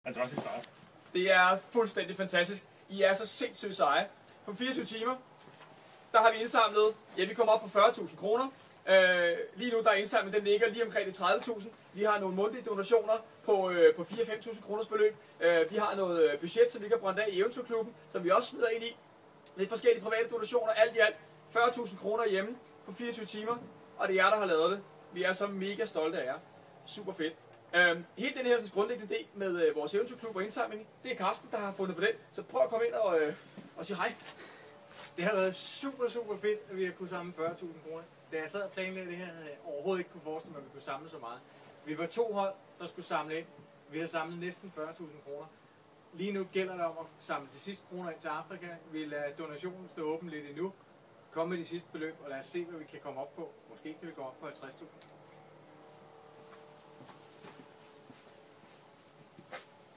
Fantastisk start. Det er fuldstændig fantastisk. I er så sindssygt seje. På 24 timer, der har vi indsamlet, ja, vi kommer op på 40.000 kroner. Lige nu, der er indsamlet, den ligger lige omkring de 30.000. Vi har nogle mundtlige donationer på 4-5.000 kroners beløb. Vi har noget budget, som vi kan brænde af i Eventyrklubben, som vi også smider ind i. Lidt forskellige private donationer, alt i alt 40.000 kroner hjemme på 24 timer. Og det er jer, der har lavet det. Vi er så mega stolte af jer. Super fedt. Hele den her grundlæggende idé med vores eventyrklub og indsamling, det er Carsten, der har fundet på den. Så prøv at komme ind og sige hej. Det har været super fedt, at vi har kunnet samle 40.000 kroner. Da jeg sad og planlagde det her, havde jeg overhovedet ikke kunne forestille mig, at vi kunne samle så meget. Vi var 2 hold, der skulle samle ind. Vi har samlet næsten 40.000 kroner. Lige nu gælder det om at samle de sidste kroner ind til Afrika. Vi lader donationen stå åben lidt endnu. Kom med de sidste beløb, og lad os se, hvad vi kan komme op på. Måske kan vi gå op på 50.000.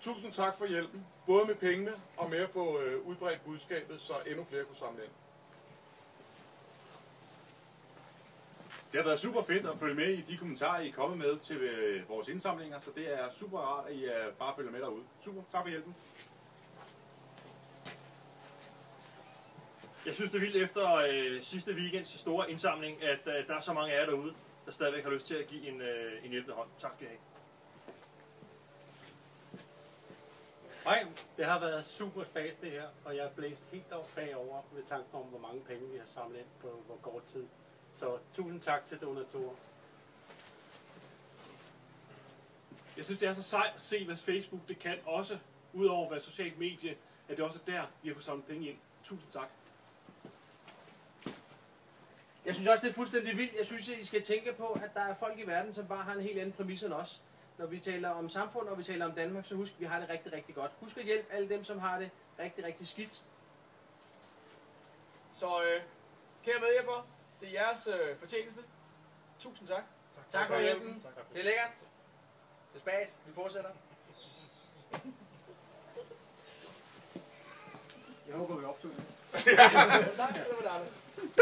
Tusind tak for hjælpen, både med pengene og med at få udbredt budskabet, så endnu flere kunne samle ind. Det har været super fedt at følge med i de kommentarer, I er kommet med til vores indsamlinger, så det er super rart, at I bare følger med derude. Super, tak for hjælpen. Jeg synes, det er vildt efter sidste weekends store indsamling, at der er så mange af jer derude, der stadigvæk har lyst til at give en hjælpende hånd. Tak skal I have. Hej, det har været super spas det her, og jeg er blæst helt op bagover med tanken om, hvor mange penge vi har samlet ind på hvor kort tid. Så tusind tak til donatorer. Jeg synes, det er så sejt at se, hvad Facebook det kan også, udover hvad socialt medie, at det også er der, vi har kunnet samle penge ind. Tusind tak. Jeg synes også, det er fuldstændig vildt. Jeg synes, at I skal tænke på, at der er folk i verden, som bare har en helt anden præmis end os. Når vi taler om samfund, og vi taler om Danmark, så husk, at vi har det rigtig, rigtig godt. Husk at hjælpe alle dem, som har det rigtig, rigtig skidt. Så kære medhjælpere, det er jeres fortjeneste. Tusind tak. Tak for hjælpen. Det er lækkert. Det er spas. Vi fortsætter. Jeg håber, vi optog det.